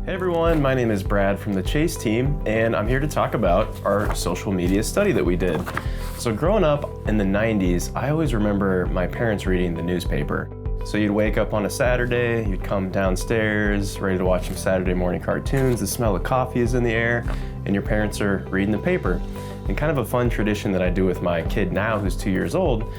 Hey everyone, my name is Brad from the Chase team, and I'm here to talk about our social media study that we did. So growing up in the 90s, I always remember my parents reading the newspaper. So you'd wake up on a Saturday, you'd come downstairs, ready to watch some Saturday morning cartoons, the smell of coffee is in the air, and your parents are reading the paper. And kind of a fun tradition that I do with my kid now, who's 2 years old,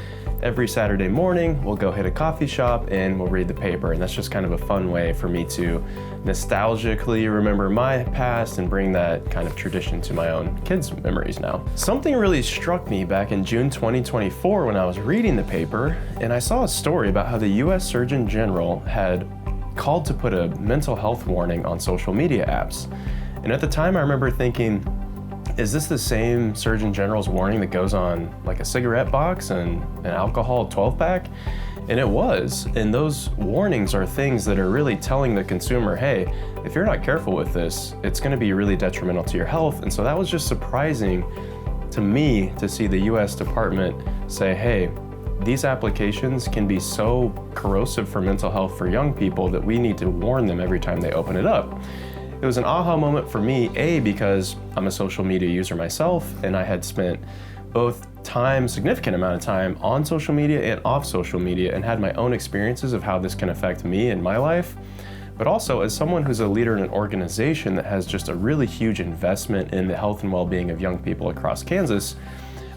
every Saturday morning, we'll go hit a coffee shop and we'll read the paper. And that's just kind of a fun way for me to nostalgically remember my past and bring that kind of tradition to my own kids' memories now. Something really struck me back in June 2024 when I was reading the paper, and I saw a story about how the US Surgeon General had called to put a mental health warning on social media apps. And at the time, I remember thinking, is this the same Surgeon General's warning that goes on like a cigarette box and an alcohol 12-pack? And it was. And those warnings are things that are really telling the consumer, hey, if you're not careful with this, it's going to be really detrimental to your health. And so that was just surprising to me to see the US Department say, hey, these applications can be so corrosive for mental health for young people that we need to warn them every time they open it up. It was an aha moment for me, because I'm a social media user myself, and I had spent both significant amount of time on social media and off social media, and had my own experiences of how this can affect me in my life. But also, as someone who's a leader in an organization that has just a really huge investment in the health and well-being of young people across Kansas,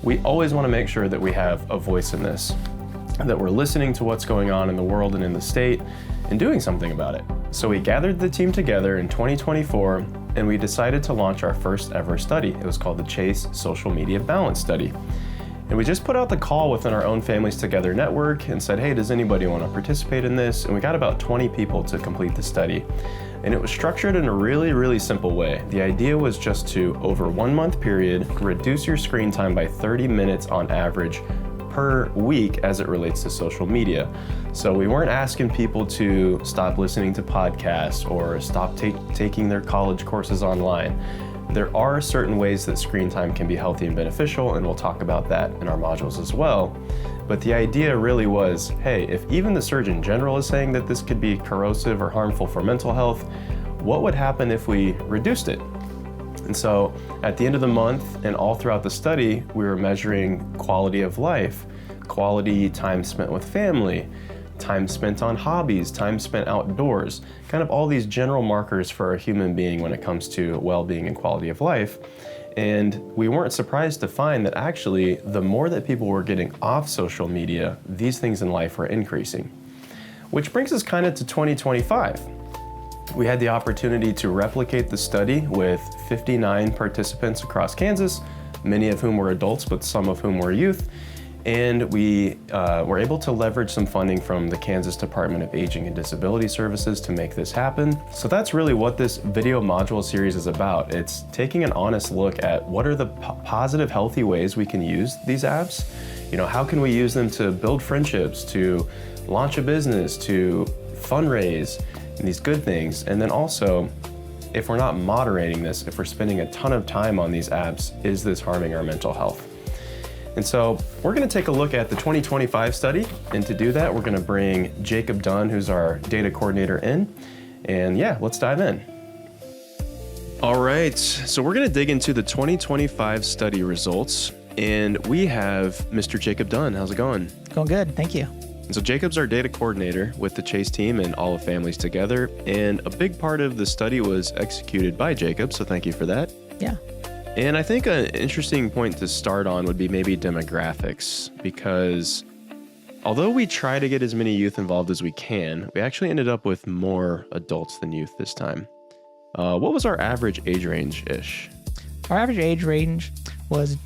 we always want to make sure that we have a voice in this, that we're listening to what's going on in the world and in the state and doing something about it. So we gathered the team together in 2024, and we decided to launch our first ever study. It was called the Chase Social Media Balance Study. And we just put out the call within our own Families Together network and said, hey, does anybody want to participate in this? And we got about 20 people to complete the study. And it was structured in a really, really simple way. The idea was just to, over a 1 month period, reduce your screen time by 30 minutes on average per week as it relates to social media. So we weren't asking people to stop listening to podcasts or stop taking their college courses online. There are certain ways that screen time can be healthy and beneficial, and we'll talk about that in our modules as well. But the idea really was, hey, if even the Surgeon General is saying that this could be corrosive or harmful for mental health, what would happen if we reduced it? And so at the end of the month and all throughout the study, we were measuring quality of life, quality time spent with family, time spent on hobbies, time spent outdoors, kind of all these general markers for a human being when it comes to well-being and quality of life. And we weren't surprised to find that actually the more that people were getting off social media, these things in life were increasing. Which brings us kind of to 2025. We had the opportunity to replicate the study with 59 participants across Kansas, many of whom were adults, but some of whom were youth. And we were able to leverage some funding from the Kansas Department of Aging and Disability Services to make this happen. So that's really what this video module series is about. It's taking an honest look at what are the positive, healthy ways we can use these apps. You know, how can we use them to build friendships, to launch a business, to fundraise, and these good things. And then also, if we're not moderating this, if we're spending a ton of time on these apps, is this harming our mental health? And so we're going to take a look at the 2025 study. And to do that, we're going to bring Jacob Dunn, who's our data coordinator, in. And yeah, let's dive in. All right, so we're going to dig into the 2025 study results. And we have Mr. Jacob Dunn. How's it going? Going good, thank you. So Jacob's our data coordinator with the Chase team and all of Families Together. And a big part of the study was executed by Jacob, so thank you for that. Yeah. And I think an interesting point to start on would be maybe demographics, because although we try to get as many youth involved as we can, we actually ended up with more adults than youth this time. What was our average age range-ish? Our average age range was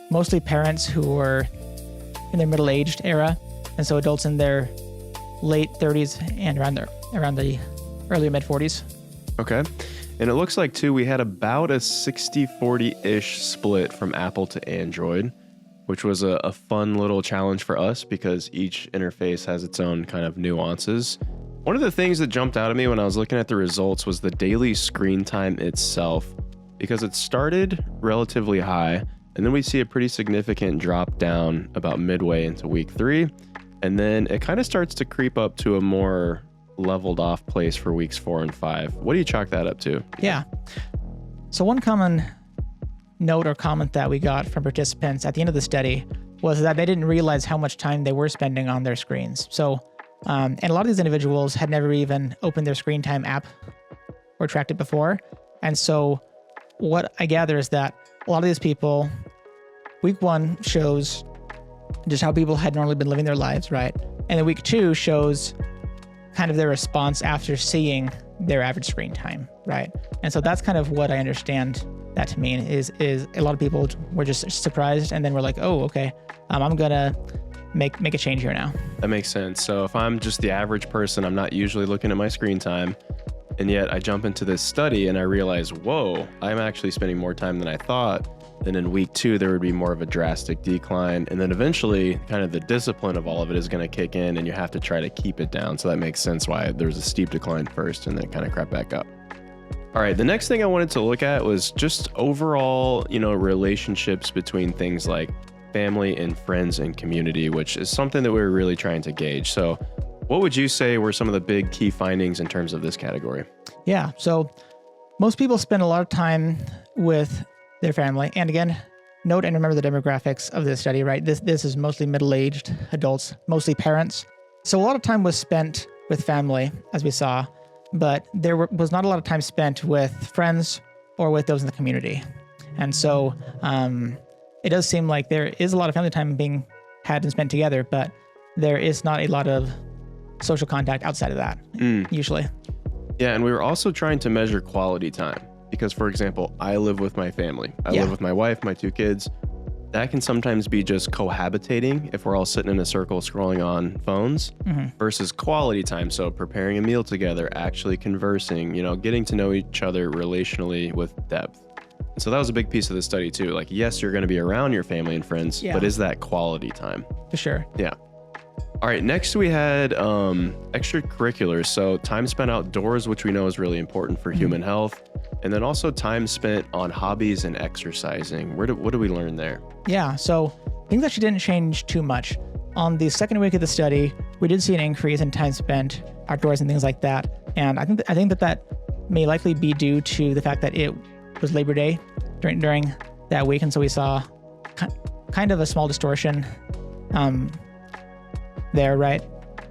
mostly parents who were in their middle-aged era, and so adults in their late 30s and around the early mid-40s. Okay. And it looks like, too, we had about a 60-40-ish split from Apple to Android, which was a fun little challenge for us because each interface has its own kind of nuances. One of the things that jumped out at me when I was looking at the results was the daily screen time itself, because it started relatively high, and then we see a pretty significant drop down about midway into week 3. And then it kind of starts to creep up to a more leveled off place for weeks 4 and 5. What do you chalk that up to? Yeah. So one common note or comment that we got from participants at the end of the study was that they didn't realize how much time they were spending on their screens. So, and a lot of these individuals had never even opened their screen time app or tracked it before. And so what I gather is that a lot of these people, week 1 shows just how people had normally been living their lives, right? And then week 2 shows kind of their response after seeing their average screen time, right? And so that's kind of what I understand that to mean is a lot of people were just surprised and then we're like, oh, okay, I'm gonna make a change here now. That makes sense. So if I'm just the average person, I'm not usually looking at my screen time, and yet I jump into this study and I realize, whoa, I'm actually spending more time than I thought. Then in week 2, there would be more of a drastic decline. And then eventually kind of the discipline of all of it is going to kick in and you have to try to keep it down. So that makes sense why there's a steep decline first and then kind of crept back up. All right, the next thing I wanted to look at was just overall, relationships between things like family and friends and community, which is something that we were really trying to gauge. So what would you say were some of the big key findings in terms of this category? Yeah, so most people spend a lot of time with their family. And again, note and remember the demographics of this study, right? This is mostly middle-aged adults, mostly parents. So a lot of time was spent with family, as we saw, but there was not a lot of time spent with friends or with those in the community. And so it does seem like there is a lot of family time being had and spent together, but there is not a lot of social contact outside of that, usually. Yeah, and we were also trying to measure quality time because, for example, I live with my family. I live with my wife, my 2 kids. That can sometimes be just cohabitating if we're all sitting in a circle scrolling on phones versus quality time. So preparing a meal together, actually conversing, getting to know each other relationally with depth. And so that was a big piece of the study too. Like, yes, you're going to be around your family and friends, but is that quality time? For sure. Yeah. All right, next we had extracurriculars. So time spent outdoors, which we know is really important for human health. And then also time spent on hobbies and exercising. What do we learn there? Yeah, so things actually didn't change too much. On the second week of the study, we did see an increase in time spent outdoors and things like that. And I think that may likely be due to the fact that it was Labor Day during that week. And so we saw kind of a small distortion there, right?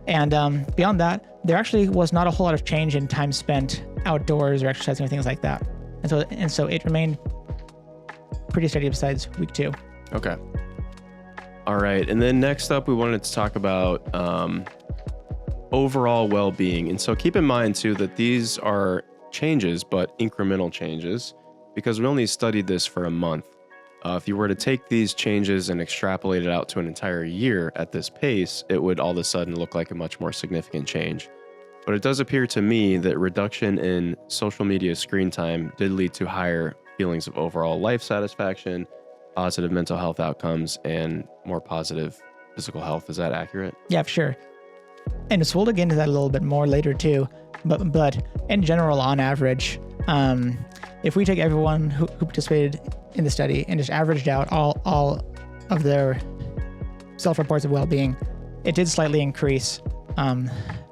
And beyond that, there actually was not a whole lot of change in time spent outdoors or exercising or things like that. And so it remained pretty steady besides week 2. Okay. All right. And then next up, we wanted to talk about overall well-being. And so keep in mind too that these are changes, but incremental changes, because we only studied this for a month. If you were to take these changes and extrapolate it out to an entire year at this pace, it would all of a sudden look like a much more significant change. But it does appear to me that reduction in social media screen time did lead to higher feelings of overall life satisfaction, positive mental health outcomes, and more positive physical health. Is that accurate? Yeah, for sure. And so we'll dig into that a little bit more later too. But in general, on average, if we take everyone who participated in the study and just averaged out all of their self-reports of well-being, it did slightly increase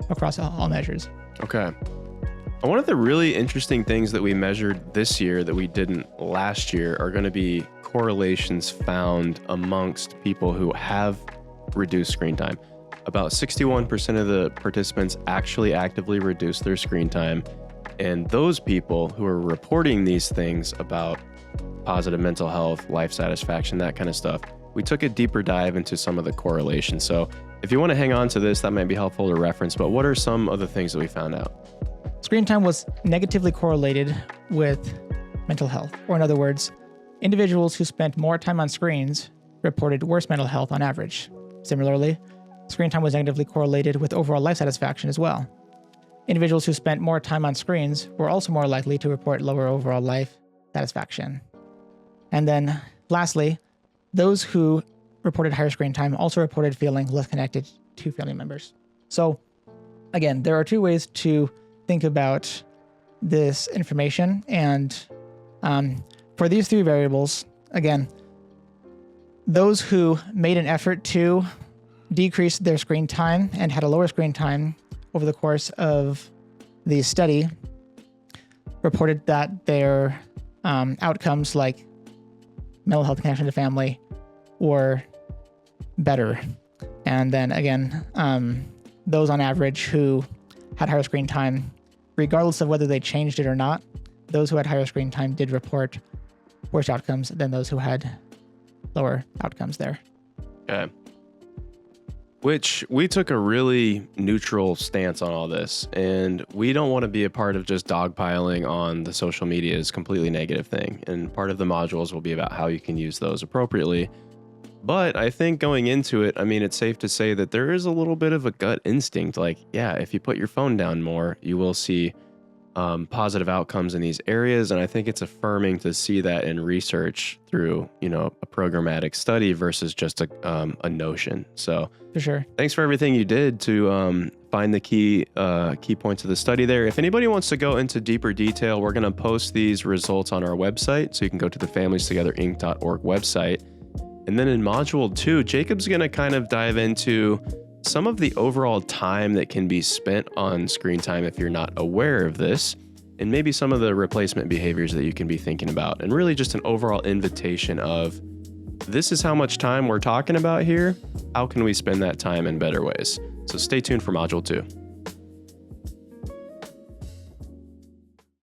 across all measures. Okay. One of the really interesting things that we measured this year that we didn't last year are going to be correlations found amongst people who have reduced screen time. About 61% of the participants actually actively reduced their screen time. And those people who are reporting these things about positive mental health, life satisfaction, that kind of stuff, we took a deeper dive into some of the correlations. So if you want to hang on to this, that might be helpful to reference. But what are some of the things that we found out? Screen time was negatively correlated with mental health. Or in other words, individuals who spent more time on screens reported worse mental health on average. Similarly, screen time was negatively correlated with overall life satisfaction as well. Individuals who spent more time on screens were also more likely to report lower overall life satisfaction. And then lastly, those who reported higher screen time also reported feeling less connected to family members. So again, there are 2 ways to think about this information. And for these 3 variables, again, those who made an effort to decrease their screen time and had a lower screen time over the course of the study reported that their outcomes like mental health connection to family were better. And then again, those on average who had higher screen time, regardless of whether they changed it or not, those who had higher screen time did report worse outcomes than those who had lower outcomes there. Okay. Which we took a really neutral stance on all this, and we don't want to be a part of just dogpiling on the social media is completely negative thing. And part of the modules will be about how you can use those appropriately. But I think going into it, I mean, it's safe to say that there is a little bit of a gut instinct. Like, yeah, if you put your phone down more, you will see positive outcomes in these areas. And I think it's affirming to see that in research through, a programmatic study versus just a notion. So For sure. thanks for everything you did to find the key points of the study there. If anybody wants to go into deeper detail, we're going to post these results on our website. So you can go to the familiestogetherinc.org website. And then in module 2, Jacob's going to kind of dive into some of the overall time that can be spent on screen time if you're not aware of this, and maybe some of the replacement behaviors that you can be thinking about, and really just an overall invitation of this is how much time we're talking about here. How can we spend that time in better ways? So stay tuned for module 2.